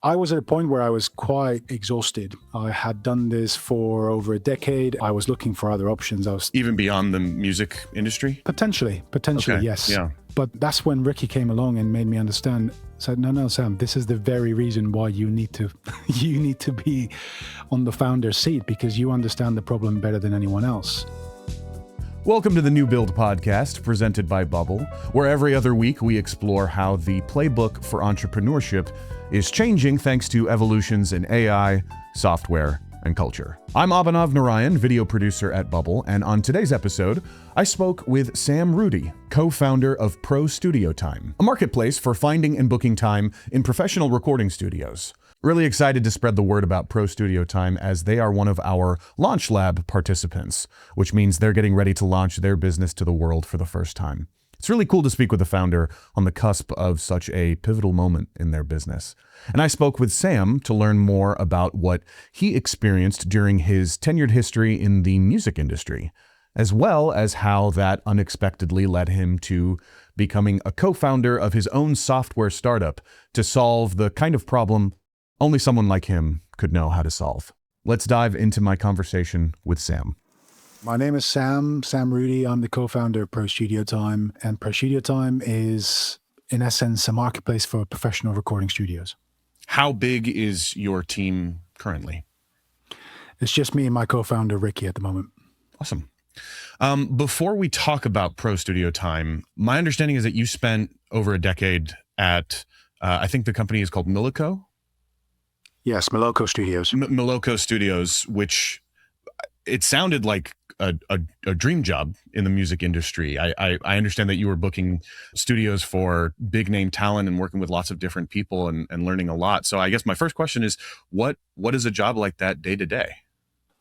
I was at a point where I was quite exhausted. I had done this for over a decade. I was looking for other options. I was Even beyond the music industry? potentially, Okay, yes. yeah. But that's when Ricky came along and made me understand, said, no, Sam, this is the very reason why you need to you need to be on the founder's seat, because you understand the problem better than anyone else. Welcome to the New Build podcast presented by Bubble, where every other week we explore how the playbook for entrepreneurship is changing thanks to evolutions in AI, software, and culture. I'm Abhinav Narayan, video producer at Bubble, and on today's episode, I spoke with Sam Rudy, co-founder of ProStudioTime, a marketplace for finding and booking time in professional recording studios. Really excited to spread the word about ProStudioTime as they are one of our Launch Lab participants, which means they're getting ready to launch their business to the world for the first time. It's really cool to speak with the founder on the cusp of such a pivotal moment in their business. And I spoke with Sam to learn more about what he experienced during his tenured history in the music industry, as well as how that unexpectedly led him to becoming a co-founder of his own software startup to solve the kind of problem only someone like him could know how to solve. Let's dive into my conversation with Sam. My name is Sam Rudy. I'm the co-founder of ProStudioTime, and ProStudioTime is, in essence, a marketplace for professional recording studios. How big is your team currently? It's just me and my co-founder, Ricky, at the moment. Awesome. Before we talk about ProStudioTime, my understanding is that you spent over a decade at, I think the company is called Miloco? Yes, Miloco Studios. Miloco Studios, which it sounded like a dream job in the music industry. I understand that you were booking studios for big name talent and working with lots of different people and learning a lot. So I guess my first question is, what is a job like that day to day?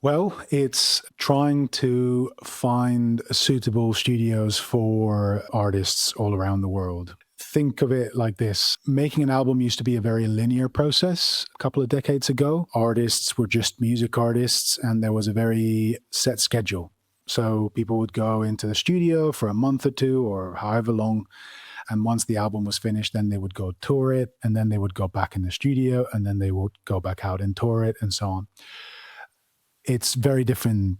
Well, it's trying to find suitable studios for artists all around the world. Think of it like this. Making an album used to be a very linear process a couple of decades ago. Artists were just music artists, and there was a very set schedule. So people would go into the studio for a month or two or however long. And once the album was finished, then they would go tour it, and then they would go back in the studio, and then they would go back out and tour it, and so on. It's very different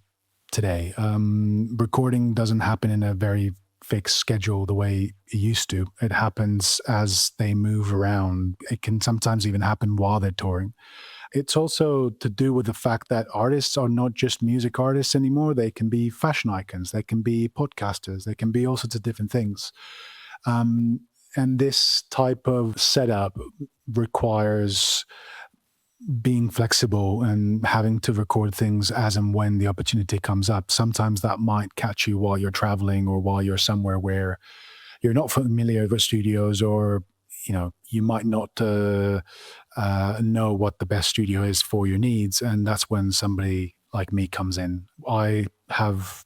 today. Recording doesn't happen in a very fixed schedule the way it used to. It happens as they move around. It can sometimes even happen while they're touring. It's also to do with the fact that artists are not just music artists anymore. They can be fashion icons. They can be podcasters. They can be all sorts of different things. And this type of setup requires being flexible and having to record things as and when the opportunity comes up. Sometimes that might catch you while you're traveling or while you're somewhere where you're not familiar with studios, or you might not know what the best studio is for your needs, and that's when somebody like me comes in. I have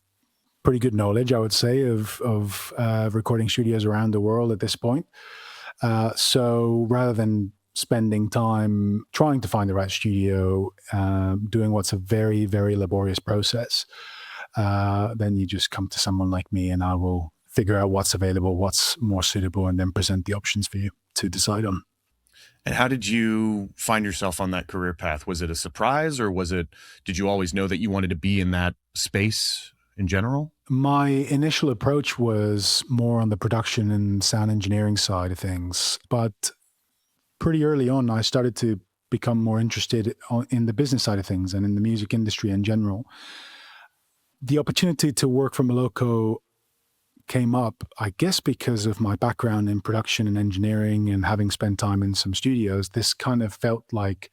pretty good knowledge, I would say, of recording studios around the world at this point. So rather than spending time trying to find the right studio, doing what's a very, very laborious process, then you just come to someone like me and I will figure out what's available, what's more suitable, and then present the options for you to decide on. And how did you find yourself on that career path? Was it a surprise, or did you always know that you wanted to be in that space in general? My initial approach was more on the production and sound engineering side of things, but pretty early on, I started to become more interested in the business side of things and in the music industry in general. The opportunity to work for Miloco came up, I guess, because of my background in production and engineering and having spent time in some studios. This kind of felt like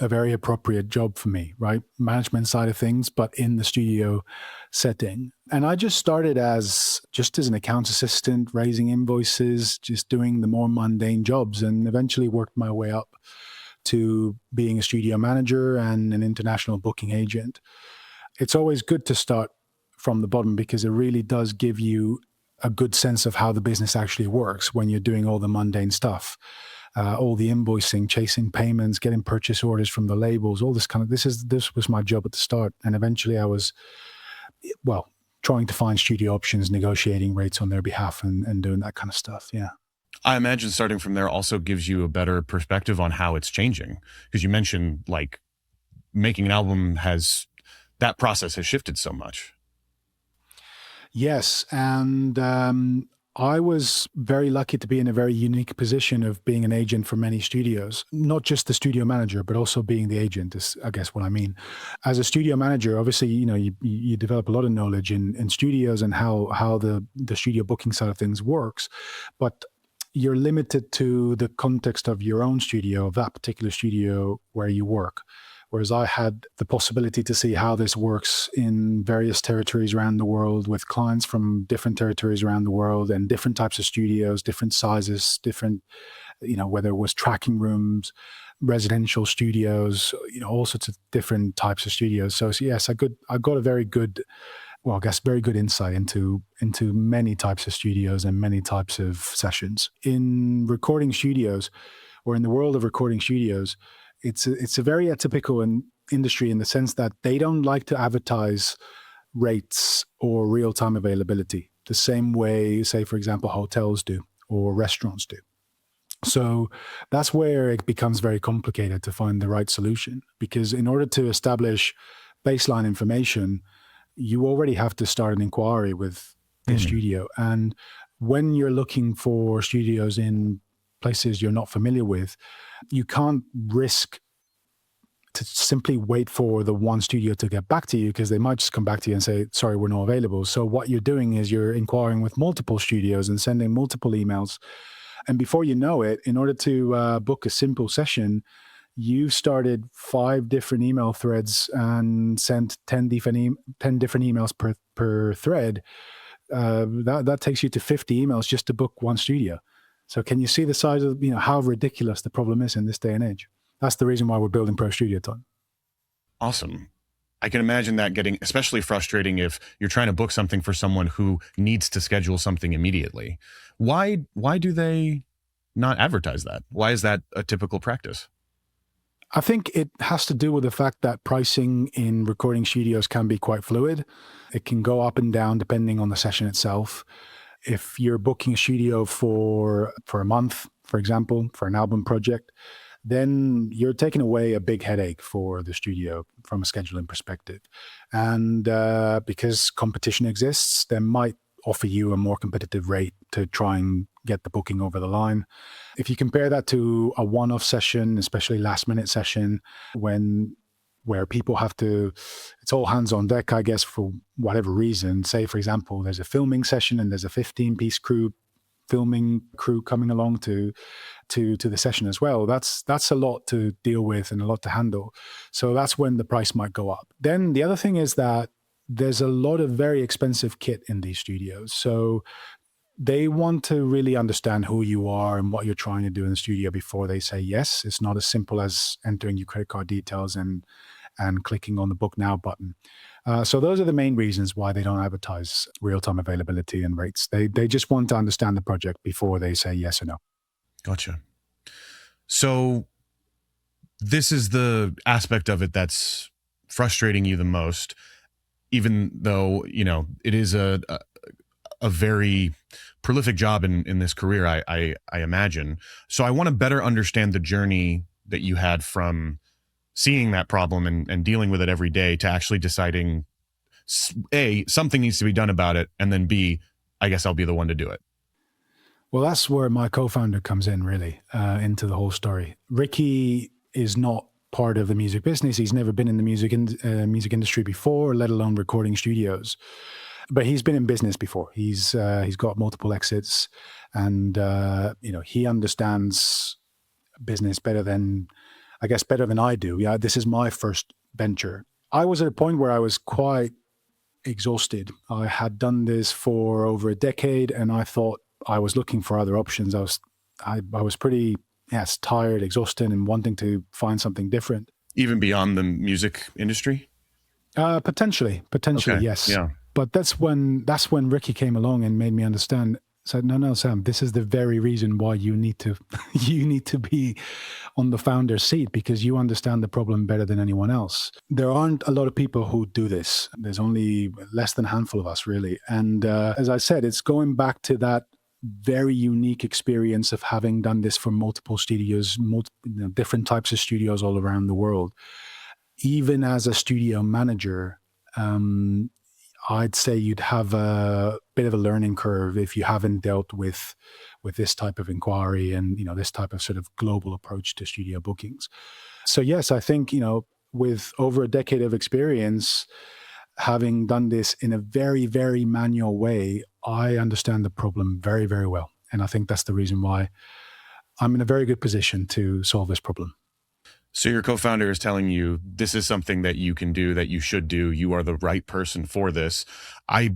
a very appropriate job for me, right? Management side of things, but in the studio setting. And I just started as an account assistant, raising invoices, just doing the more mundane jobs, and eventually worked my way up to being a studio manager and an international booking agent. It's always good to start from the bottom because it really does give you a good sense of how the business actually works when you're doing all the mundane stuff. All the invoicing, chasing payments, getting purchase orders from the labels, all this kind of, this was my job at the start. And eventually I was, trying to find studio options, negotiating rates on their behalf and doing that kind of stuff. Yeah. I imagine starting from there also gives you a better perspective on how it's changing, because you mentioned like making an album that process has shifted so much. Yes, and I was very lucky to be in a very unique position of being an agent for many studios, not just the studio manager, but also being the agent is, I guess, what I mean. As a studio manager, obviously, you develop a lot of knowledge in studios and how the studio booking side of things works, but you're limited to the context of your own studio, of that particular studio where you work. Whereas I had the possibility to see how this works in various territories around the world with clients from different territories around the world and different types of studios, different sizes, different, whether it was tracking rooms, residential studios, all sorts of different types of studios. So yes, I got a very good, well, I guess very good insight into many types of studios and many types of sessions. In recording studios, or in the world of recording studios, it's a very atypical industry in the sense that they don't like to advertise rates or real-time availability the same way, say, for example, hotels do or restaurants do. So that's where it becomes very complicated to find the right solution, because in order to establish baseline information, you already have to start an inquiry with the studio. And when you're looking for studios in places you're not familiar with, you can't risk to simply wait for the one studio to get back to you, because they might just come back to you and say, sorry, we're not available. So what you're doing is you're inquiring with multiple studios and sending multiple emails. And before you know it, in order to book a simple session, you've started 5 different email threads and sent 10 different emails per thread. That takes you to 50 emails just to book one studio. So can you see the size of, how ridiculous the problem is in this day and age? That's the reason why we're building ProStudioTime. Awesome. I can imagine that getting especially frustrating if you're trying to book something for someone who needs to schedule something immediately. Why do they not advertise that? Why is that a typical practice? I think it has to do with the fact that pricing in recording studios can be quite fluid. It can go up and down depending on the session itself. If you're booking a studio for a month, for example, for an album project, then you're taking away a big headache for the studio from a scheduling perspective. And because competition exists, they might offer you a more competitive rate to try and get the booking over the line. If you compare that to a one-off session, especially last-minute session, where people have to, it's all hands on deck, I guess, for whatever reason. Say, for example, there's a filming session and there's a 15-piece filming crew coming along to the session as well. That's a lot to deal with and a lot to handle. So that's when the price might go up. Then the other thing is that there's a lot of very expensive kit in these studios. So they want to really understand who you are and what you're trying to do in the studio before they say yes. It's not as simple as entering your credit card details and clicking on the book now button. So those are the main reasons why they don't advertise real-time availability and rates. They just want to understand the project before they say yes or no. Gotcha. So this is the aspect of it that's frustrating you the most, even though, it is a very prolific job in this career, I imagine. So I want to better understand the journey that you had from seeing that problem and dealing with it every day to actually deciding, A, something needs to be done about it, and then B, I guess I'll be the one to do it. Well, that's where my co-founder comes in, really, into the whole story. Ricky is not part of the music business. He's never been in the music industry before, let alone recording studios. But he's been in business before. He's got multiple exits, and he understands business better than I do. Yeah, this is my first venture. I was at a point where I was quite exhausted. I had done this for over a decade, and I thought I was looking for other options. I was pretty tired, exhausted, and wanting to find something different. Even beyond the music industry? Potentially, okay. Yes. Yeah. But that's when Ricky came along and made me understand. Said, no, Sam, this is the very reason why you need to be on the founder's seat, because you understand the problem better than anyone else. There aren't a lot of people who do this. There's only less than a handful of us, really. And as I said, it's going back to that very unique experience of having done this for multiple studios, different types of studios all around the world. Even as a studio manager, I'd say you'd have a bit of a learning curve if you haven't dealt with this type of inquiry and this type of sort of global approach to studio bookings. So yes, I think with over a decade of experience, having done this in a very, very manual way, I understand the problem very, very well. And I think that's the reason why I'm in a very good position to solve this problem. So your co-founder is telling you this is something that you can do, that you should do. You are the right person for this. I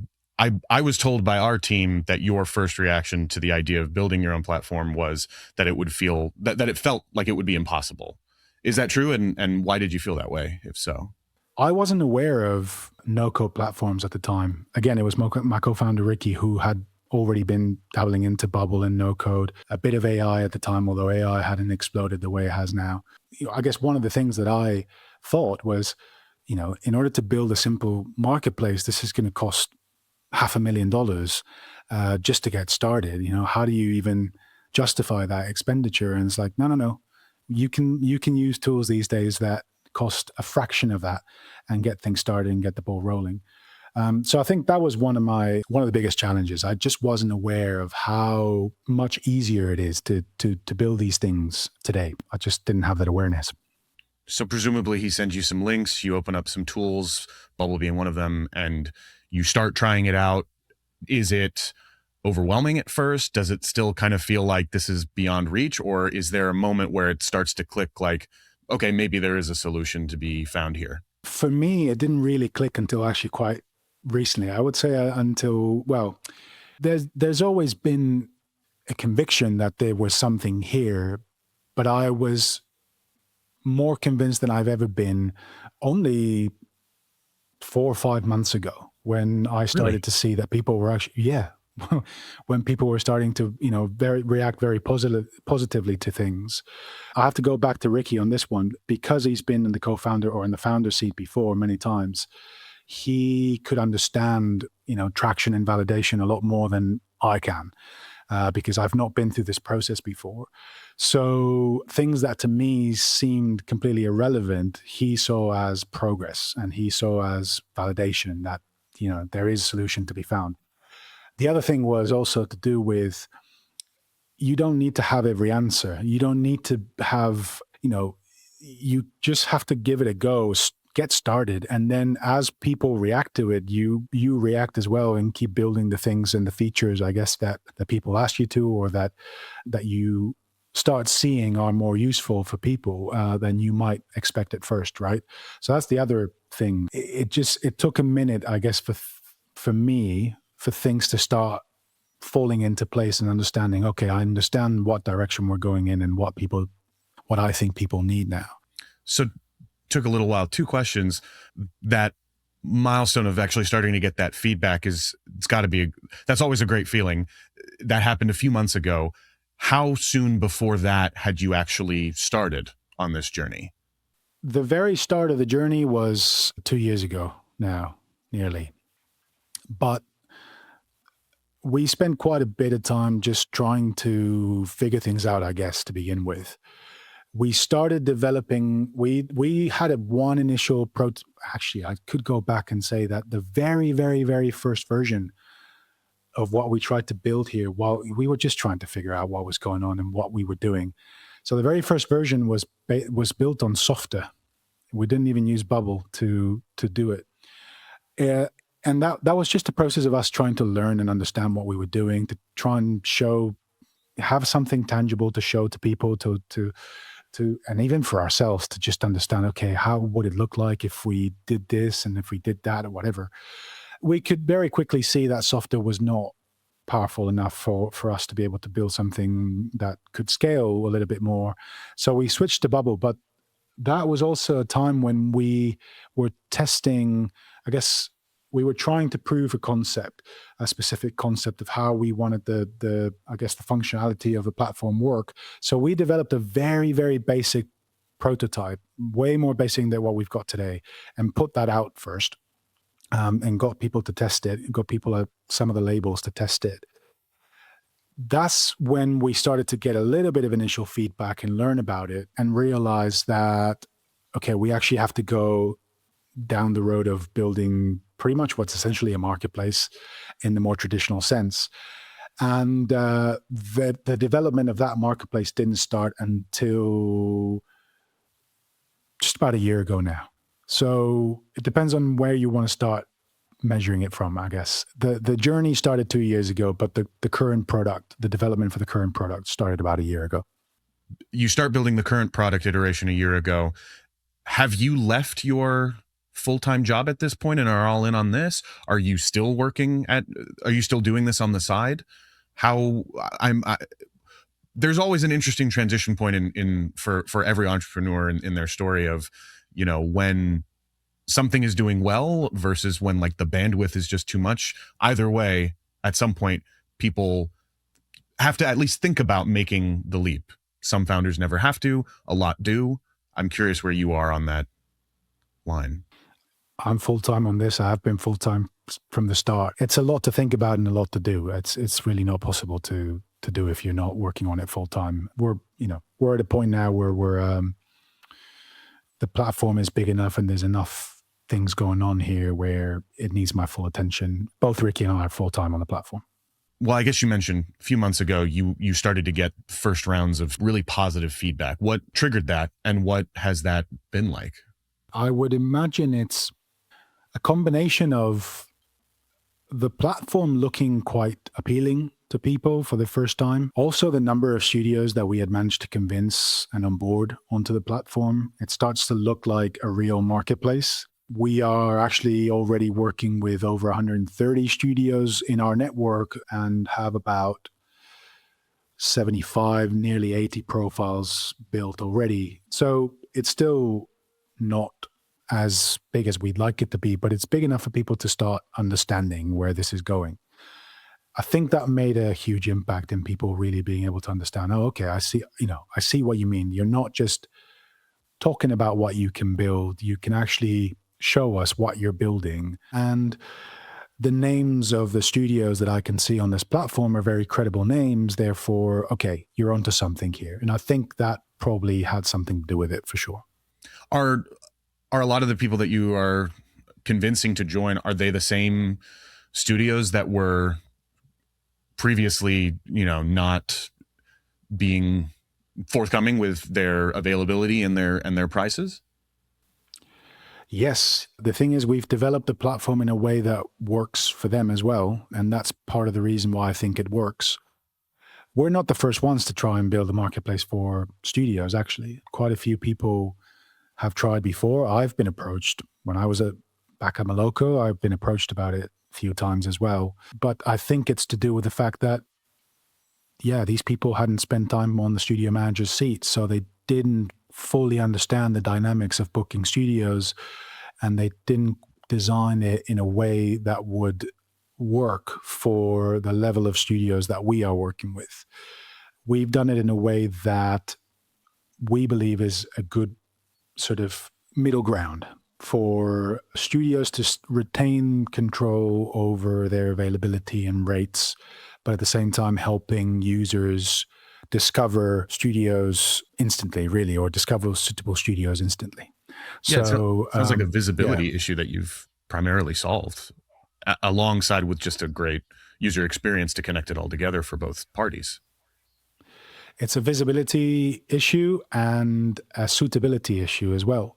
was told by our team that your first reaction to the idea of building your own platform was that it would feel that it felt like it would be impossible. Is that true? And why did you feel that way, if so? I wasn't aware of no-code platforms at the time. Again, it was my co-founder, Ricky, who had already been dabbling into Bubble and no-code, a bit of AI at the time, although AI hadn't exploded the way it has now. I guess one of the things that I thought was, in order to build a simple marketplace, this is going to cost $500,000 just to get started. How do you even justify that expenditure? And it's like, no. You can use tools these days that cost a fraction of that and get things started and get the ball rolling. So I think that was one of the biggest challenges. I just wasn't aware of how much easier it is to build these things today. I just didn't have that awareness. So presumably he sends you some links, you open up some tools, Bubble being one of them, and you start trying it out. Is it overwhelming at first? Does it still kind of feel like this is beyond reach? Or is there a moment where it starts to click like, okay, maybe there is a solution to be found here? For me, it didn't really click until actually quite recently. I would say there's always been a conviction that there was something here, but I was more convinced than I've ever been only 4 or 5 months ago when I started to see that people were actually, when people were starting to, react very positively to things. I have to go back to Ricky on this one because he's been in the co-founder or in the founder seat before many times. He could understand, traction and validation a lot more than I can because I've not been through this process before. So things that to me seemed completely irrelevant, he saw as progress and he saw as validation that, there is a solution to be found. The other thing was also to do with, you don't need to have every answer. You don't need to have, you just have to give it a go, get started. And then as people react to it, you react as well and keep building the things and the features, I guess, that people ask you to, or that you start seeing are more useful for people than you might expect at first, right? So that's the other thing. It took a minute, I guess, for me, for things to start falling into place and understanding, okay, I understand what direction we're going in and what I think people need now. So took a little while. 2 questions. That milestone of actually starting to get that feedback that's always a great feeling. That happened a few months ago. How soon before that had you actually started on this journey? The very start of the journey was 2 years ago now, nearly. But we spent quite a bit of time just trying to figure things out, I guess, to begin with. We started developing, we had one initial actually, I could go back and say that the very, very, very first version of what we tried to build here, while we were just trying to figure out what was going on and what we were doing. So the very first version was built on Softr. We didn't even use Bubble to do it. And that was just a process of us trying to learn and understand what we were doing, to try and have something tangible to show to people, to and even for ourselves to just understand, okay, how would it look like if we did this and if we did that or whatever. We could very quickly see that Softr was not powerful enough for us to be able to build something that could scale a little bit more. So we switched to Bubble, but that was also a time when we were testing, I guess, we were trying to prove a specific concept of how we wanted the functionality of the platform work. So we developed a very, very basic prototype, way more basic than what we've got today, and put that out first, and got people to test it, got people some of the labels to test it. that's when we started to get a little bit of initial feedback and learn about it and realize that, okay, we actually have to go down the road of building pretty much what's essentially a marketplace in the more traditional sense. And the development of that marketplace didn't start until just about a year ago now. So it depends on where you want to start measuring it from, I guess. The journey started 2 years ago, but the current product, the development for the current product started about a year ago. You start building the current product iteration a year ago. Have you left your full-time job at this point and are all in on this? Are you still doing this on the side? There's always an interesting transition point for every entrepreneur in their story of, when something is doing well versus when like the bandwidth is just too much. Either way, at some point, people have to at least think about making the leap. Some founders never have to, a lot do. I'm curious where you are on that line. I'm full-time on this. I have been full-time from the start. It's a lot to think about and a lot to do. It's really not possible to do if you're not working on it full-time. We're at a point now where the platform is big enough and there's enough things going on here where it needs my full attention. Both Ricky and I are full-time on the platform. Well, I guess you mentioned a few months ago, you started to get first rounds of really positive feedback. What triggered that and what has that been like? I would imagine it's a combination of the platform looking quite appealing to people for the first time. Also, the number of studios that we had managed to convince and onboard onto the platform. It starts to look like a real marketplace. We are actually already working with over 130 studios in our network and have about 75, nearly 80 profiles built already. So it's still not as big as we'd like it to be, but it's big enough for people to start understanding where this is going. I think that made a huge impact in people really being able to understand, oh, okay, I see what you mean. You're not just talking about what you can build. You can actually show us what you're building. And the names of the studios that I can see on this platform are very credible names. Therefore, okay, you're onto something here. And I think that probably had something to do with it for sure. Are a lot of the people that you are convincing to join, are they the same studios that were previously, not being forthcoming with their availability and their prices? Yes. The thing is, we've developed the platform in a way that works for them as well. And that's part of the reason why I think it works. We're not the first ones to try and build a marketplace for studios, actually. Quite a few people have tried before. I've been approached when I was back at Miloco. I've been approached about it a few times as well. But I think it's to do with the fact that, these people hadn't spent time on the studio manager's seat. So they didn't fully understand the dynamics of booking studios, and they didn't design it in a way that would work for the level of studios that we are working with. We've done it in a way that we believe is a good sort of middle ground for studios to retain control over their availability and rates, but at the same time helping users discover studios instantly, really, or discover suitable studios instantly. So sounds like a visibility issue that you've primarily solved, alongside with just a great user experience to connect it all together for both parties. It's a visibility issue and a suitability issue as well.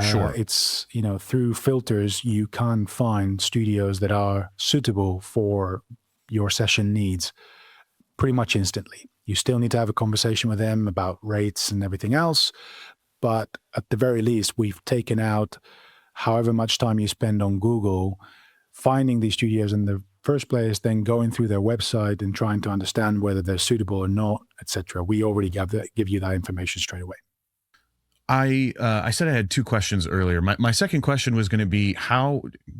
Sure. It's, through filters, you can find studios that are suitable for your session needs pretty much instantly. You still need to have a conversation with them about rates and everything else. But at the very least, we've taken out however much time you spend on Google finding these studios in the first place, then going through their website and trying to understand whether they're suitable or not, etc. We already give you that information straight away. I said I had two questions earlier. My second question was going to be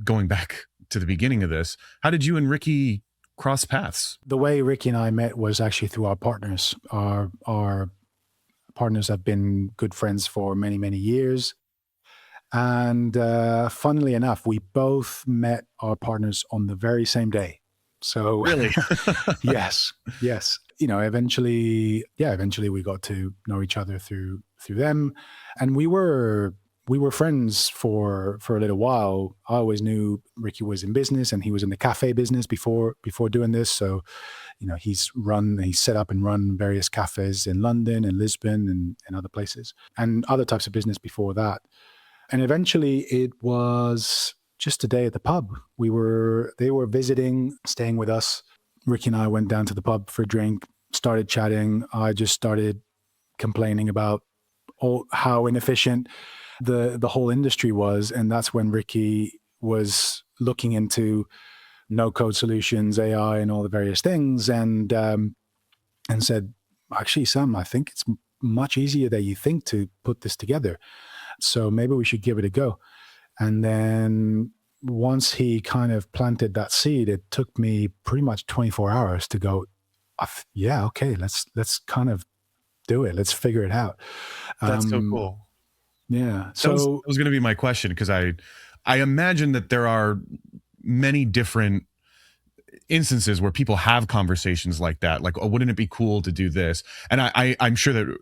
going back to the beginning of this, how did you and Ricky cross paths? The way Ricky and I met was actually through our partners. Our partners have been good friends for many, many years. And funnily enough, we both met our partners on the very same day. So Really? yes, yes. Eventually we got to know each other through them, and we were friends for a little while. I always knew Ricky was in business, and he was in the cafe business before doing this. So, he's set up and run various cafes in London and Lisbon and other places, and other types of business before that. And eventually it was just a day at the pub. They were visiting, staying with us. Ricky and I went down to the pub for a drink, started chatting. I just started complaining about how inefficient the whole industry was. And that's when Ricky was looking into no code solutions, AI, and all the various things, and said, actually, Sam, I think it's much easier than you think to put this together. So maybe we should give it a go. And then once he kind of planted that seed, it took me pretty much 24 hours to go, yeah, okay, let's kind of do it. Let's figure it out. That's so cool. Yeah. So that was going to be my question, because I imagine that there are many different instances where people have conversations like that. Like, oh, wouldn't it be cool to do this? And I'm sure that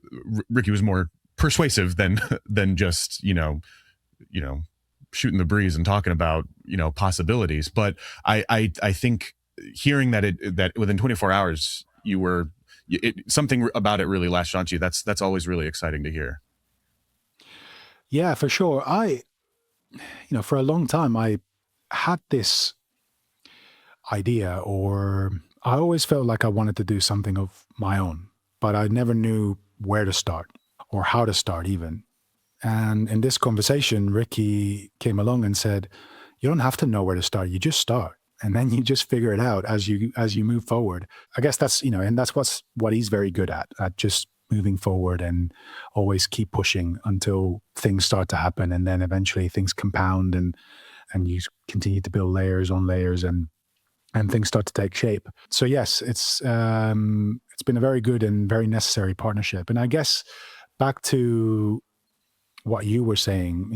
Ricky was more persuasive than just, shooting the breeze and talking about, possibilities. But I think hearing that within 24 hours, something about it really latched onto you. That's always really exciting to hear. Yeah, for sure. For a long time, I had this idea, or I always felt like I wanted to do something of my own, but I never knew where to start or how to start even. And in this conversation, Ricky came along and said, you don't have to know where to start. You just start. And then you just figure it out as you move forward. I guess that's, and that's what he's very good at just moving forward and always keep pushing until things start to happen. And then eventually things compound and you continue to build layers on layers and things start to take shape. So yes, it's been a very good and very necessary partnership. And I guess back to what you were saying,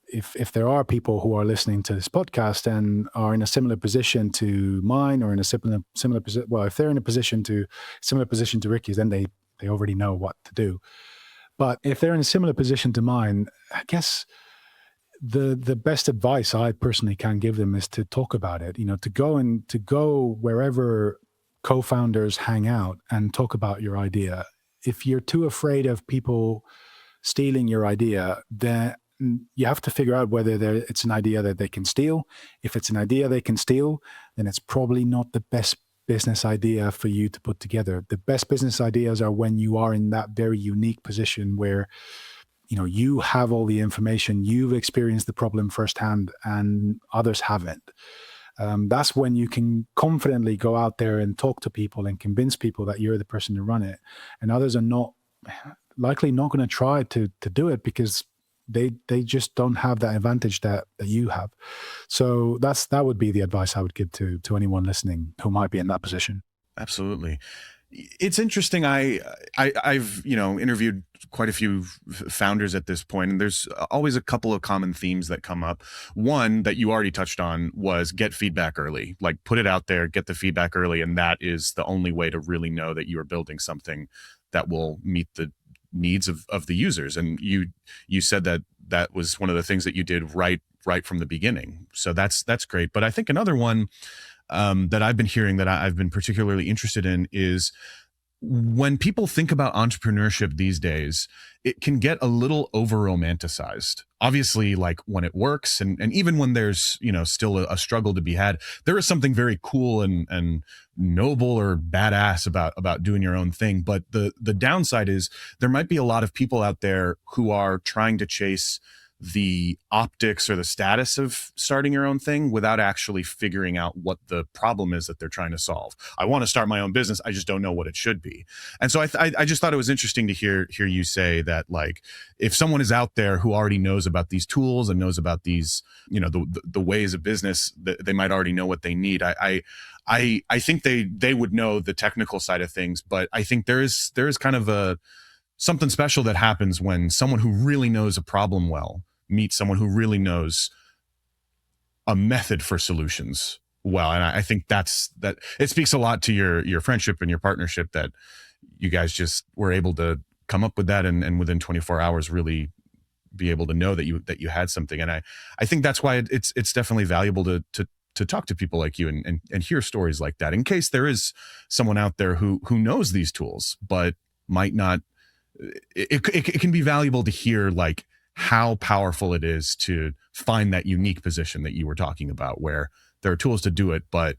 if there are people who are listening to this podcast and are in a similar position to mine, or in a similar position, well, if they're in a similar position to Ricky's, then they already know what to do. But if they're in a similar position to mine, I guess the best advice I personally can give them is to talk about it, to go wherever co-founders hang out and talk about your idea. If you're too afraid of people stealing your idea, then you have to figure out whether it's an idea that they can steal. If it's an idea they can steal, then it's probably not the best business idea for you to put together. The best business ideas are when you are in that very unique position where you have all the information, you've experienced the problem firsthand and others haven't. That's when you can confidently go out there and talk to people and convince people that you're the person to run it. And others are likely not going to try to do it because they just don't have that advantage that you have. So that would be the advice I would give to anyone listening who might be in that position. Absolutely. It's interesting. I've interviewed quite a few founders at this point, and there's always a couple of common themes that come up. One that you already touched on was get feedback early. Like, put it out there, get the feedback early, and that is the only way to really know that you are building something that will meet the needs of the users. And you said that was one of the things that you did right from the beginning. So that's great. But I think another one that I've been hearing that I've been particularly interested in is when people think about entrepreneurship these days, it can get a little over romanticized. Obviously, like when it works and even when there's, still a struggle to be had, there is something very cool and noble or badass about doing your own thing. But the downside is there might be a lot of people out there who are trying to chase the optics or the status of starting your own thing without actually figuring out what the problem is that they're trying to solve. I want to start my own business, I just don't know what it should be. And so I just thought it was interesting to hear you say that, like, if someone is out there who already knows about these tools and knows about these, the ways of business, that they might already know what they need. I think they would know the technical side of things, but I think there is kind of something special that happens when someone who really knows a problem well meets someone who really knows a method for solutions well. And I think that it speaks a lot to your friendship and your partnership that you guys just were able to come up with that and within 24 hours really be able to know that you had something. And I think that's why it's definitely valuable to talk to people like you and hear stories like that, in case there is someone out there who knows these tools but might not. It can be valuable to hear like how powerful it is to find that unique position that you were talking about, where there are tools to do it, but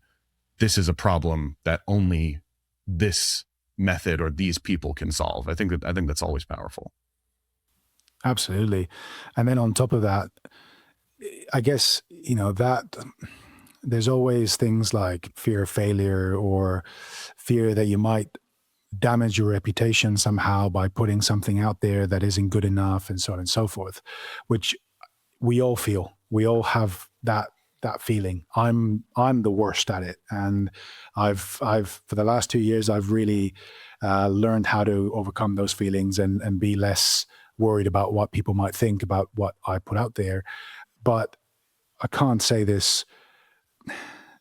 this is a problem that only this method or these people can solve. I think that's always powerful. Absolutely. And then on top of that, I guess, that there's always things like fear of failure or fear that you might damage your reputation somehow by putting something out there that isn't good enough, and so on and so forth, which we all feel. We all have that feeling. I'm the worst at it. And I've for the last 2 years, I've really learned how to overcome those feelings and be less worried about what people might think about what I put out there. But I can't say this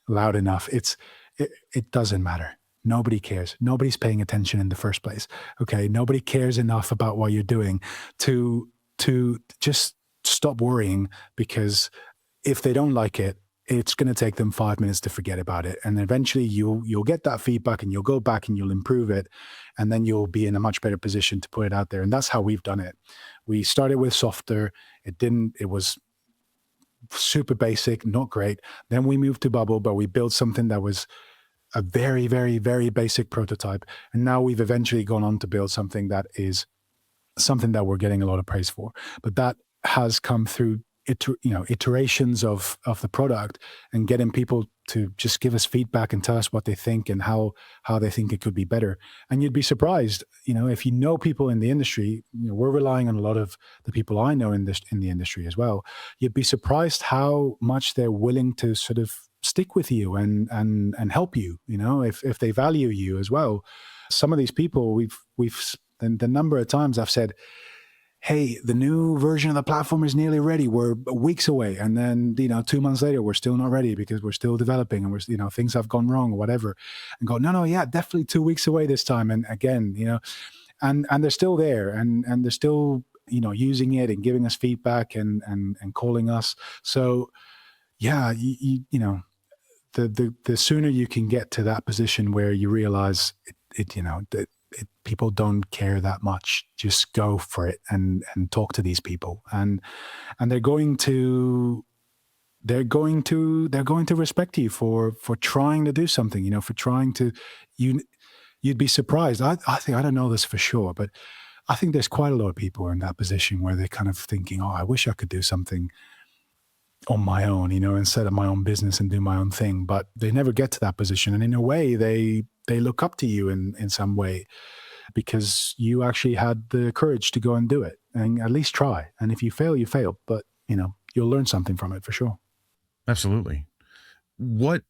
loud enough. It doesn't matter. Nobody cares. Nobody's paying attention in the first place. Okay. Nobody cares enough about what you're doing to just stop worrying, because if they don't like it, it's going to take them 5 minutes to forget about it. And eventually you'll get that feedback and you'll go back and you'll improve it. And then you'll be in a much better position to put it out there. And that's how we've done it. We started with Softr. It was super basic, not great. Then we moved to Bubble, but we built something that was a very, very, very basic prototype. And now we've eventually gone on to build something that is something that we're getting a lot of praise for. But that has come through iterations of the product and getting people to just give us feedback and tell us what they think and how they think it could be better. And you'd be surprised, if you know people in the industry, we're relying on a lot of the people I know in the industry as well. You'd be surprised how much they're willing to sort of stick with you and help you, if they value you as well. Some of these people the number of times I've said, hey, the new version of the platform is nearly ready. We're weeks away. And then, 2 months later, we're still not ready because we're still developing and we're, things have gone wrong or whatever. And go, no, yeah, definitely 2 weeks away this time. And again, and they're still there and they're still, using it and giving us feedback and calling us. So yeah, the sooner you can get to that position where you realize people don't care that much, just go for it and talk to these people, and they're going to respect you for trying to do something, for trying to. You'd be surprised. I think, I don't know this for sure, but I think there's quite a lot of people in that position where they're kind of thinking, oh, I wish I could do something on my own, and set up my own business and do my own thing, but they never get to that position. And in a way, they look up to you in some way, because you actually had the courage to go and do it and at least try. And if you fail, you fail, but you'll learn something from it for sure. Absolutely. What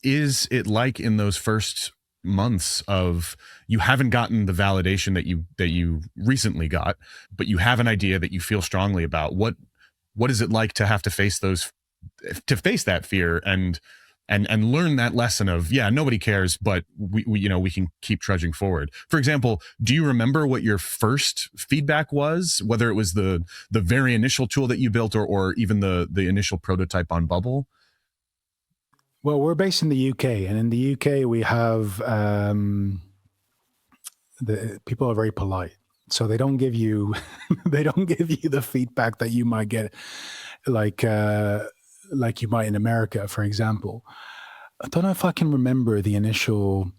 is it like in those first months of, you haven't gotten the validation that you recently got, but you have an idea that you feel strongly about? What is it like to have to face that fear and learn that lesson of, yeah, nobody cares, but we can keep trudging forward? For example, do you remember what your first feedback was, whether it was the very initial tool that you built or even the initial prototype on Bubble? Well, we're based in the UK, and in the UK we have the people are very polite. So they don't give you the feedback that you might get like you might in America, for example. I don't know if I can remember the initial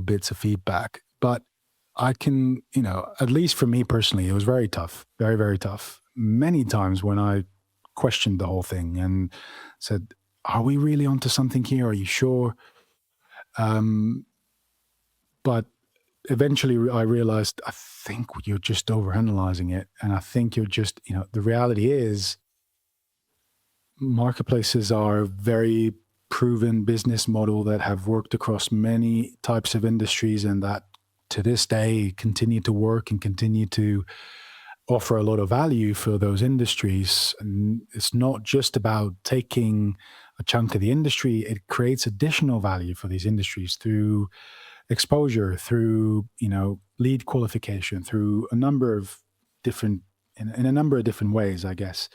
bits of feedback, but I can, at least for me personally, it was very tough, very, very tough. Many times when I questioned the whole thing and said, are we really onto something here? Are you sure? But eventually I realized, I think you're just overanalyzing it. And I think you're just, the reality is marketplaces are a very proven business model that have worked across many types of industries, and that to this day continue to work and continue to offer a lot of value for those industries. And it's not just about taking a chunk of the industry, it creates additional value for these industries through exposure, through, lead qualification, through a number of different, in a number of different ways, I guess.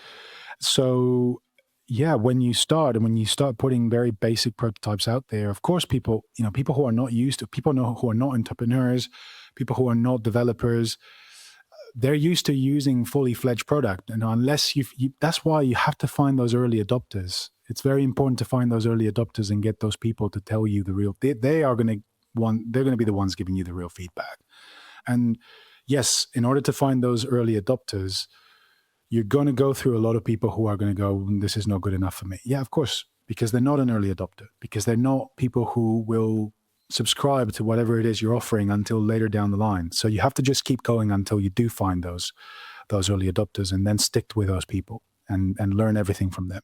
So yeah, when you start putting very basic prototypes out there, of course, people who are not used to, who are not entrepreneurs, people who are not developers, they're used to using fully fledged product. And unless that's why you have to find those early adopters. It's very important to find those early adopters and get those people to tell you the real, they are going to they're going to be the ones giving you the real feedback. And yes, in order to find those early adopters, you're going to go through a lot of people who are going to go, this is not good enough for me. Yeah, of course, because they're not an early adopter, because they're not people who will subscribe to whatever it is you're offering until later down the line. So you have to just keep going until you do find those early adopters, and then stick with those people and learn everything from them.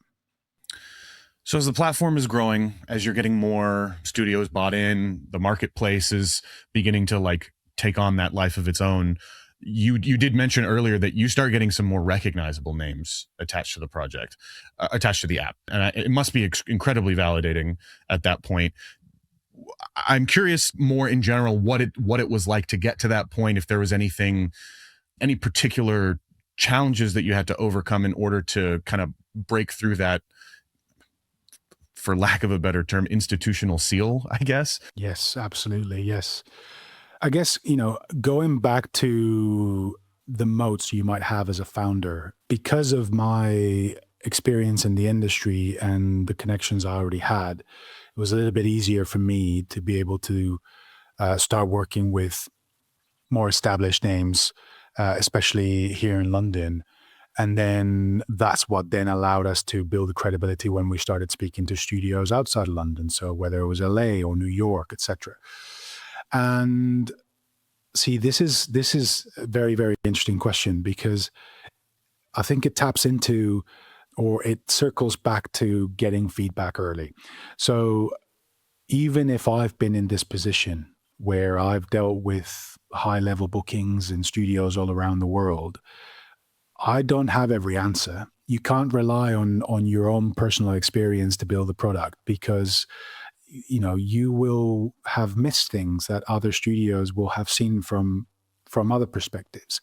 So as the platform is growing, as you're getting more studios bought in, the marketplace is beginning to take on that life of its own. You did mention earlier that you start getting some more recognizable names attached to the project, attached to the app. And it must be incredibly validating at that point. I'm curious more in general what it was like to get to that point, if there was any particular challenges that you had to overcome in order to kind of break through that, for lack of a better term, institutional seal, I guess. Yes, absolutely. Yes. I guess, going back to the moats you might have as a founder, because of my experience in the industry and the connections I already had, it was a little bit easier for me to be able to start working with more established names, especially here in London. And then that's what then allowed us to build the credibility when we started speaking to studios outside of London. So whether it was LA or New York, etc. And see, this is a very, very interesting question, because I think it taps into, or it circles back to, getting feedback early. So even if I've been in this position where I've dealt with high level bookings in studios all around the world, I don't have every answer. You can't rely on your own personal experience to build a product, because you will have missed things that other studios will have seen from other perspectives.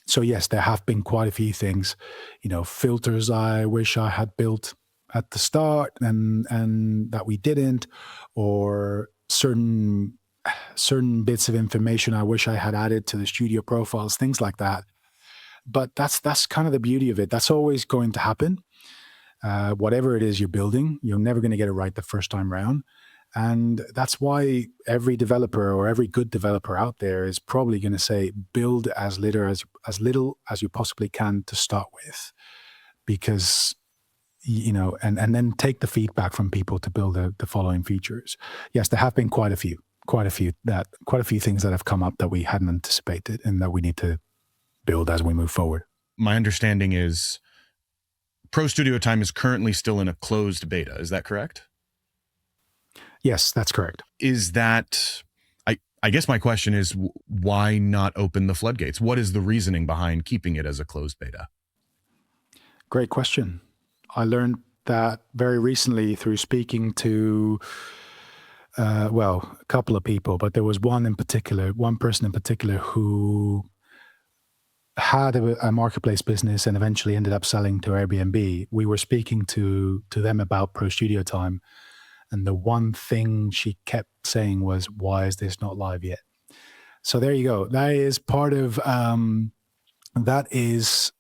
So yes, there have been quite a few things, filters I wish I had built at the start and that we didn't, or certain bits of information I wish I had added to the studio profiles, things like that. But that's kind of the beauty of it. That's always going to happen. Whatever it is you're building, you're never going to get it right the first time round. And that's why every developer, or every good developer out there, is probably going to say, build as little as you possibly can to start with, because and then take the feedback from people to build the following features. Yes, there have been quite a few things that have come up that we hadn't anticipated and that we need to build as we move forward. My understanding is ProStudioTime is currently still in a closed beta. Is that correct? Yes, that's correct. Is that, I guess my question is, why not open the floodgates? What is the reasoning behind keeping it as a closed beta? Great question. I learned that very recently through speaking to, a couple of people, but there was one person in particular who had a marketplace business and eventually ended up selling to Airbnb. We were speaking to them about ProStudioTime, and the one thing she kept saying was, why is this not live yet? So there you go. That is part of, that is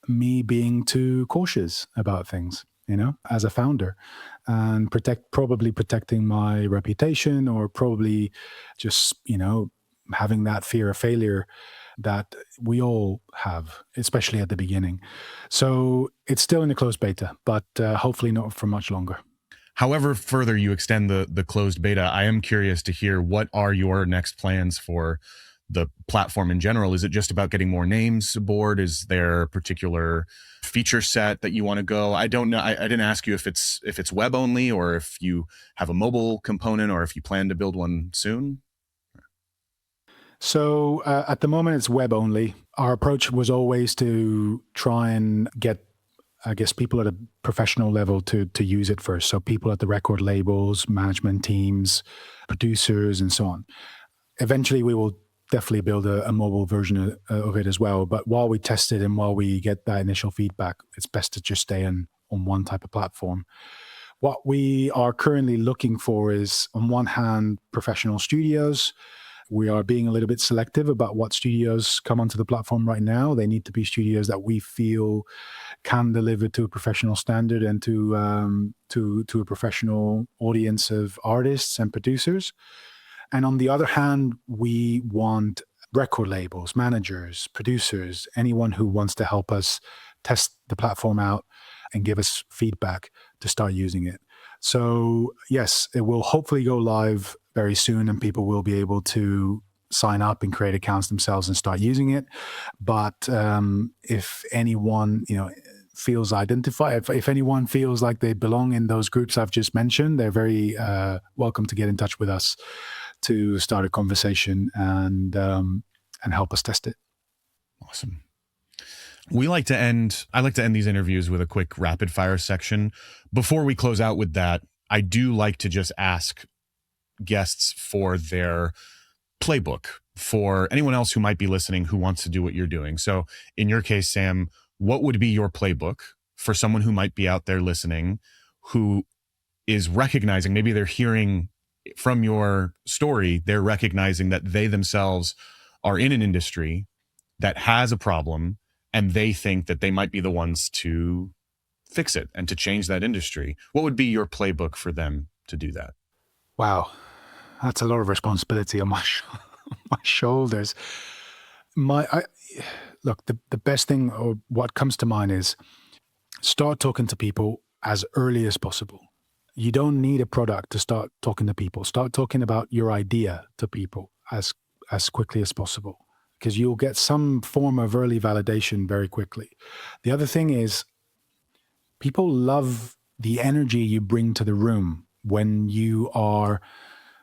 me being too cautious about things, as a founder, and probably protecting my reputation, or probably just, having that fear of failure that we all have, especially at the beginning. So it's still in a closed beta, but hopefully not for much longer. However further you extend the closed beta, I am curious to hear, what are your next plans for the platform in general? Is it just about getting more names aboard? Is there a particular feature set that you want to go? I don't know. I didn't ask you if it's web only, or if you have a mobile component, or if you plan to build one soon. So at the moment, it's web only. Our approach was always to try and get I guess, people at a professional level to use it first. So people at the record labels, management teams, producers, and so on. Eventually, we will definitely build a mobile version of it as well. But while we test it and while we get that initial feedback, it's best to just stay on one type of platform. What we are currently looking for is, on one hand, professional studios. We are being a little bit selective about what studios come onto the platform right now. They need to be studios that we feel can deliver to a professional standard and to a professional audience of artists and producers. And on the other hand, we want record labels, managers, producers, anyone who wants to help us test the platform out and give us feedback to start using it. So yes, it will hopefully go live very soon and people will be able to sign up and create accounts themselves and start using it. But if anyone, feels identified, if anyone feels like they belong in those groups I've just mentioned, they're very welcome to get in touch with us to start a conversation and help us test it. Awesome. I like to end these interviews with a quick rapid fire section. Before we close out with that, I do like to just ask guests for their playbook for anyone else who might be listening who wants to do what you're doing. So in your case, Sam, what would be your playbook for someone who might be out there listening, who is recognizing, maybe they're hearing from your story, they're recognizing that they themselves are in an industry that has a problem and they think that they might be the ones to fix it and to change that industry. What would be your playbook for them to do that? Wow, that's a lot of responsibility on my my shoulders. Look, the best thing, or what comes to mind, is start talking to people as early as possible. You don't need a product to start talking to people. Start talking about your idea to people as quickly as possible, because you'll get some form of early validation very quickly. The other thing is, people love the energy you bring to the room when you are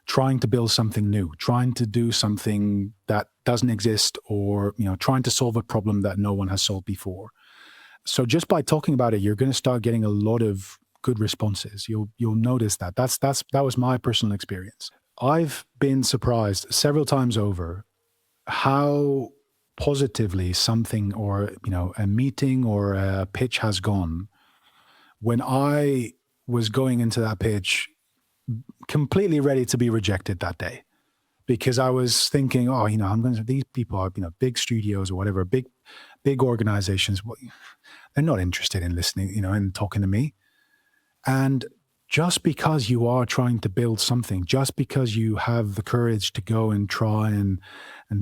trying to build something new, trying to do something that doesn't exist, or trying to solve a problem that no one has solved before. So just by talking about it, you're going to start getting a lot of good responses. You'll notice that. That was my personal experience. I've been surprised several times over how positively something, or a meeting or a pitch has gone when I was going into that pitch completely ready to be rejected that day, because I was thinking, these people are, big studios or whatever, big organizations. They're not interested in listening, and talking to me. And just because you are trying to build something, just because you have the courage to go and try and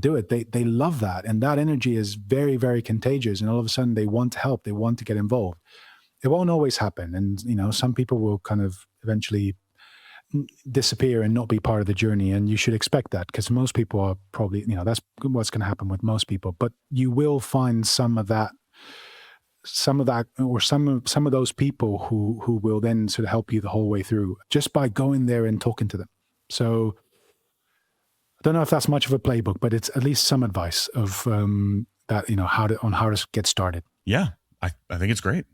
do it, they love that. And that energy is very, very contagious. And all of a sudden they want to help, they want to get involved. It won't always happen. And, some people will kind of eventually disappear and not be part of the journey. And you should expect that, because most people are probably, that's what's going to happen with most people. But you will find some of that, or some of those people who will then sort of help you the whole way through, just by going there and talking to them. So I don't know if that's much of a playbook, but it's at least some advice of that, how to get started. Yeah, I think it's great.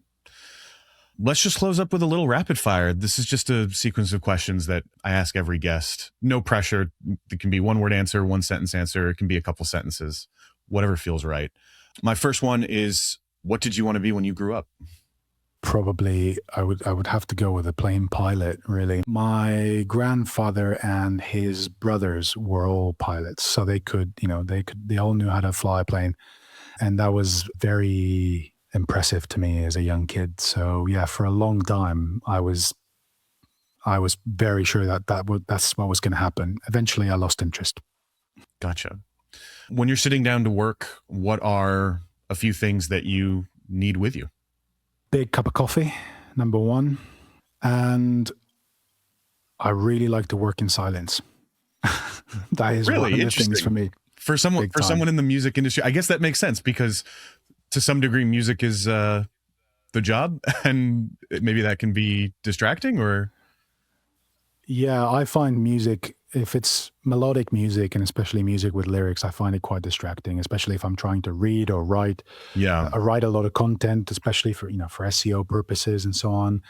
Let's just close up with a little rapid fire. This is just a sequence of questions that I ask every guest. No pressure. It can be one word answer, one sentence answer. It can be a couple sentences, whatever feels right. My first one is, what did you want to be when you grew up? Probably I would have to go with a plane pilot, really. My grandfather and his brothers were all pilots, so they all knew how to fly a plane. And that was very impressive to me as a young kid. So yeah, for a long time, I was very sure that's what was going to happen. Eventually, I lost interest. Gotcha. When you're sitting down to work, what are a few things that you need with you? Big cup of coffee, number one. And I really like to work in silence. That is really one of the things for me. For someone in the music industry, I guess that makes sense, because to some degree, music is the job, and maybe that can be distracting, or? Yeah, I find music if it's melodic music, and especially music with lyrics, I find it quite distracting, especially if I'm trying to read or write. Yeah. I write a lot of content, especially for, for SEO purposes and so on.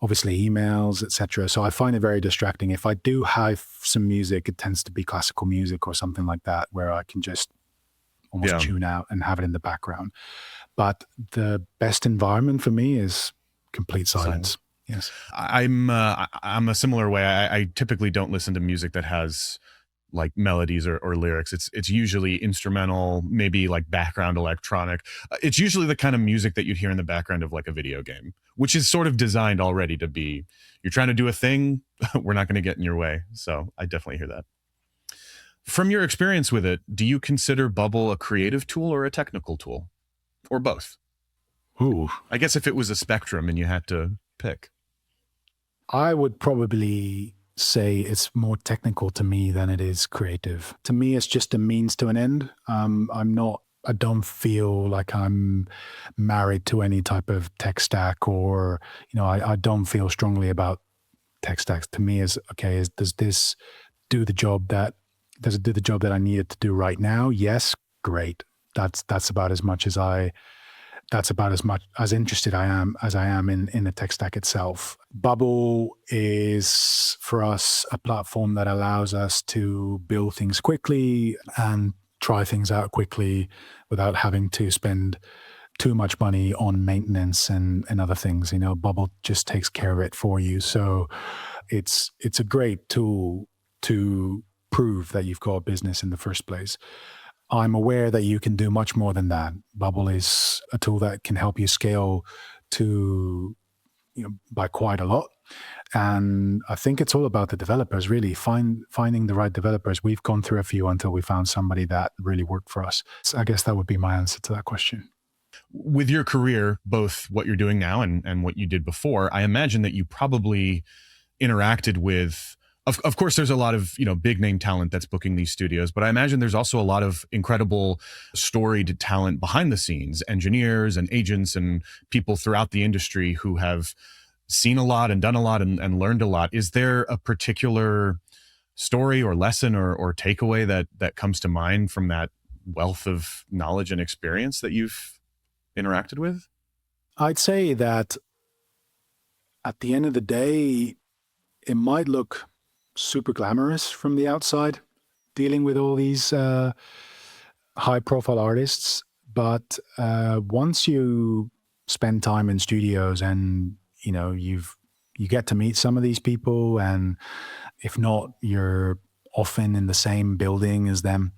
Obviously emails, etc. So I find it very distracting. If I do have some music, it tends to be classical music or something like that, where I can just almost tune out and have it in the background. But the best environment for me is complete silence. Yes. I'm a similar way. I typically don't listen to music that has like melodies or lyrics. It's usually instrumental, maybe like background electronic. It's usually the kind of music that you'd hear in the background of like a video game, which is sort of designed already to be, you're trying to do a thing, we're not going to get in your way. So I definitely hear that. From your experience with it, do you consider Bubble a creative tool or a technical tool, or both? Ooh. I guess if it was a spectrum and you had to pick. I would probably say it's more technical to me than it is creative. To me, it's just a means to an end. I don't feel like I'm married to any type of tech stack, or, I don't feel strongly about tech stacks. To me is, okay, does it do the job that I need it to do right now? Yes, great. That's about as much as interested I am in the tech stack itself. Bubble is for us a platform that allows us to build things quickly and try things out quickly without having to spend too much money on maintenance and other things. Bubble just takes care of it for you. So it's a great tool to prove that you've got a business in the first place. I'm aware that you can do much more than that. Bubble is a tool that can help you scale to, by quite a lot. And I think it's all about the developers, really finding the right developers. We've gone through a few until we found somebody that really worked for us. So I guess that would be my answer to that question. With your career, both what you're doing now and what you did before, I imagine that you probably interacted with, of course, there's a lot of, big name talent that's booking these studios, but I imagine there's also a lot of incredible storied talent behind the scenes, engineers and agents and people throughout the industry who have seen a lot and done a lot and learned a lot. Is there a particular story or lesson or takeaway that comes to mind from that wealth of knowledge and experience that you've interacted with? I'd say that at the end of the day, it might look super glamorous from the outside, dealing with all these high profile artists. But once you spend time in studios and, you get to meet some of these people, and if not, you're often in the same building as them,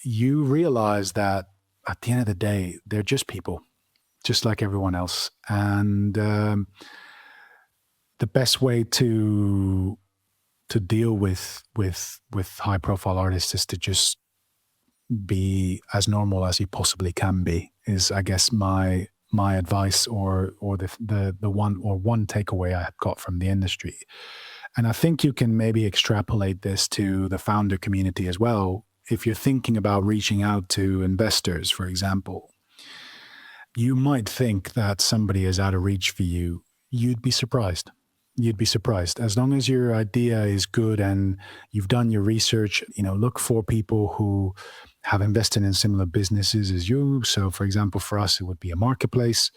you realize that at the end of the day, they're just people, just like everyone else. And the best way to deal with high profile artists is to just be as normal as you possibly can be, is, I guess, my advice or the one takeaway I got from the industry. And I think you can maybe extrapolate this to the founder community as well. If you're thinking about reaching out to investors, for example, you might think that somebody is out of reach for you. You'd be surprised. As long as your idea is good and you've done your research, look for people who have invested in similar businesses as you. So for example, for us, it would be a marketplace.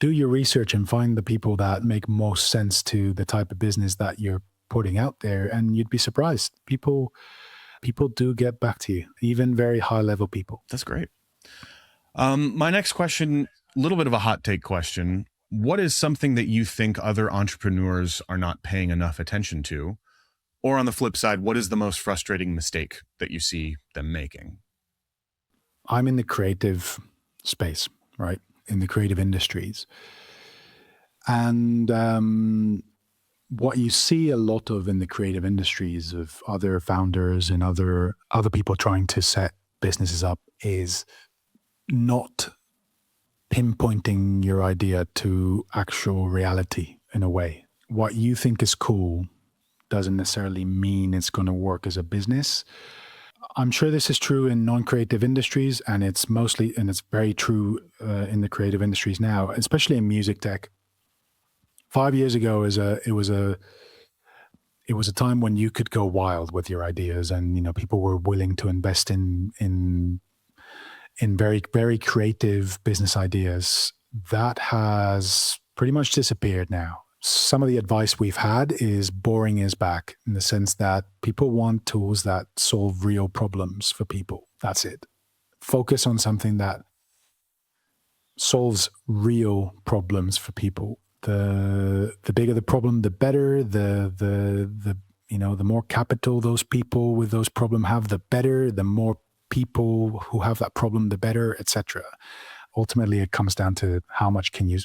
Do your research and find the people that make most sense to the type of business that you're putting out there. And you'd be surprised. People do get back to you, even very high level people. That's great. My next question, a little bit of a hot take question. What is something that you think other entrepreneurs are not paying enough attention to? Or on the flip side, what is the most frustrating mistake that you see them making? I'm in the creative space, right? In the creative industries. And what you see a lot of in the creative industries of other founders and other people trying to set businesses up is not pinpointing your idea to actual reality in a way. What you think is cool doesn't necessarily mean it's going to work as a business. I'm sure this is true in non-creative industries, and it's very true in the creative industries now, especially in music tech. 5 years ago, it it was a time when you could go wild with your ideas, and people were willing to invest in very, very creative business ideas. That has pretty much disappeared now. Some of the advice we've had is boring is back, in the sense that people want tools that solve real problems for people. That's it. Focus on something that solves real problems for people. The bigger the problem, the better. The more capital those people with those problems have, the better. The more people who have that problem, the better, etc. Ultimately, it comes down to how much can you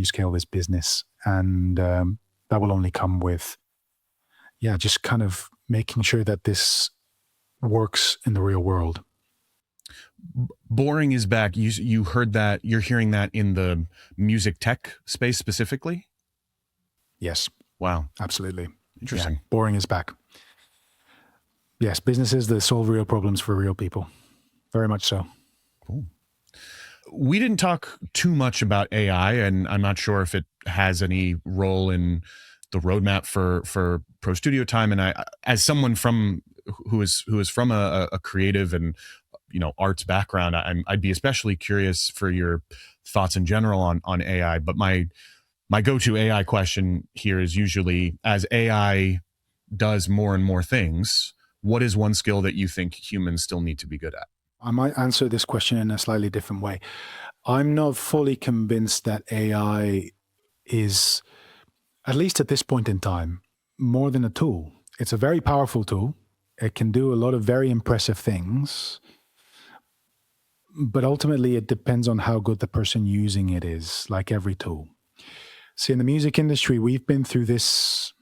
scale this business, and that will only come with, just kind of making sure that this works in the real world. Boring is back. You heard that? You're hearing that in the music tech space specifically? Yes. Wow. Absolutely. Interesting. Yeah, boring is back. Yes, businesses that solve real problems for real people. Very much so. Cool. We didn't talk too much about AI, and I'm not sure if it has any role in the roadmap for ProStudioTime. And I, as someone who is from a creative and arts background, I'd be especially curious for your thoughts in general on AI. But my go-to AI question here is usually, as AI does more and more things, what is one skill that you think humans still need to be good at? I might answer this question in a slightly different way. I'm not fully convinced that AI is, at least at this point in time, more than a tool. It's a very powerful tool. It can do a lot of very impressive things. But ultimately, it depends on how good the person using it is, like every tool. See, in the music industry, we've been through this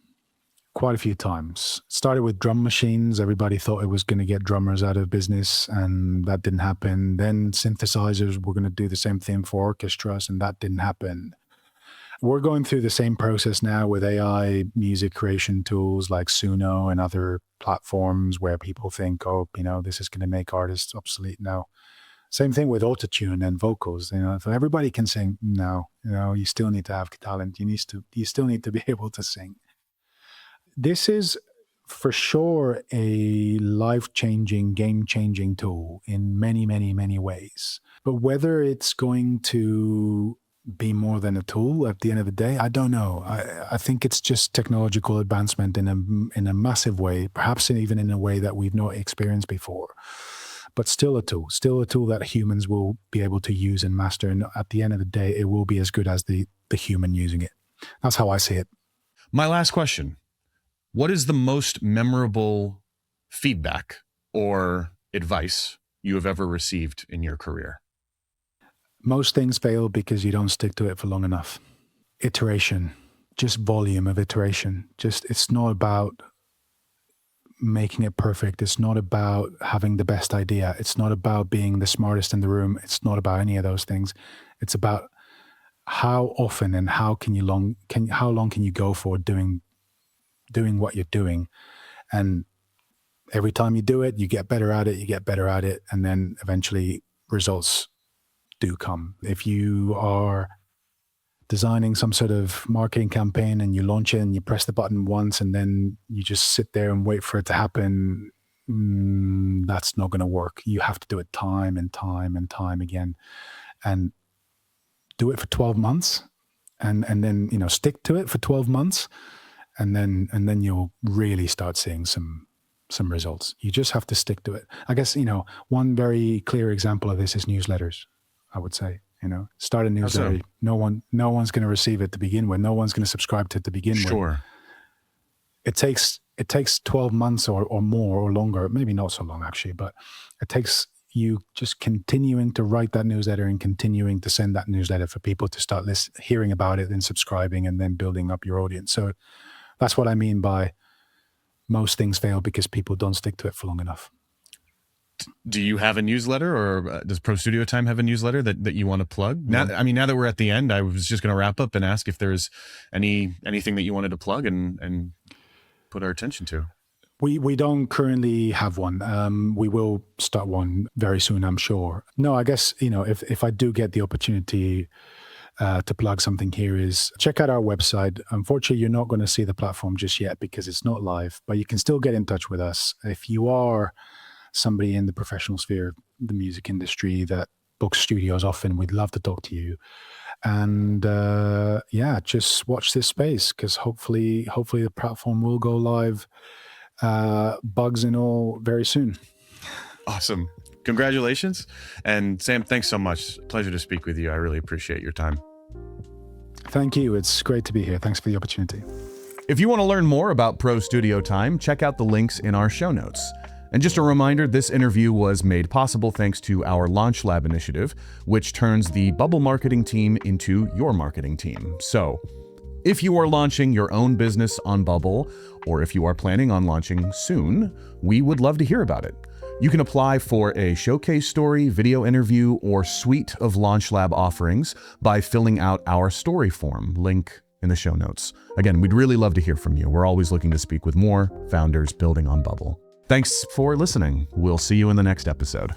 quite a few times. It started with drum machines. Everybody thought it was going to get drummers out of business, and that didn't happen. Then synthesizers were going to do the same thing for orchestras, and that didn't happen. We're going through the same process now with AI music creation tools like Suno and other platforms, where people think, this is going to make artists obsolete. No. Same thing with autotune and vocals. So everybody can sing. No, you still need to have talent. You still need to be able to sing. This is for sure a life-changing, game-changing tool in many, many, many ways. But whether it's going to be more than a tool at the end of the day, I don't know. I think it's just technological advancement in a massive way, perhaps even in a way that we've not experienced before. But still a tool that humans will be able to use and master. And at the end of the day, it will be as good as the human using it. That's how I see it. My last question. What is the most memorable feedback or advice you have ever received in your career? Most things fail because you don't stick to it for long enough. Iteration, just volume of iteration. It's not about making it perfect. It's not about having the best idea. It's not about being the smartest in the room. It's not about any of those things. It's about how often and how long can you go for doing what you're doing. And every time you do it, you get better at it, and then eventually results do come. If you are designing some sort of marketing campaign and you launch it and you press the button once and then you just sit there and wait for it to happen, that's not going to work. You have to do it time and time and time again, and do it for 12 months and then stick to it for 12 months, and then you'll really start seeing some results. You just have to stick to it. I guess one very clear example of this is newsletters. I would say, start a newsletter. No one's going to receive it to begin with. No one's going to subscribe to it to begin with. Sure. It takes 12 months or more or longer, maybe not so long actually, but it takes you just continuing to write that newsletter and continuing to send that newsletter for people to start hearing about it and subscribing and then building up your audience. So that's what I mean by most things fail because people don't stick to it for long enough. Do you have a newsletter, or does ProStudioTime have a newsletter that you want to plug? Now that we're at the end, I was just going to wrap up and ask if there's anything that you wanted to plug and put our attention to. We don't currently have one. We will start one very soon, I'm sure. No, I guess, if I do get the opportunity, to plug something here is check out our website. Unfortunately, you're not going to see the platform just yet because it's not live, but you can still get in touch with us. If you are somebody in the professional sphere, the music industry that books studios often, we'd love to talk to you. And just watch this space, because hopefully the platform will go live, bugs and all, very soon. Awesome. Congratulations. And Sam, thanks so much. Pleasure to speak with you. I really appreciate your time. Thank you. It's great to be here. Thanks for the opportunity. If you want to learn more about ProStudioTime, check out the links in our show notes. And just a reminder, this interview was made possible thanks to our Launch Lab initiative, which turns the Bubble marketing team into your marketing team. So, if you are launching your own business on Bubble, or if you are planning on launching soon, we would love to hear about it. You can apply for a showcase story, video interview, or suite of Launch Lab offerings by filling out our story form, link in the show notes. Again, we'd really love to hear from you. We're always looking to speak with more founders building on Bubble. Thanks for listening. We'll see you in the next episode.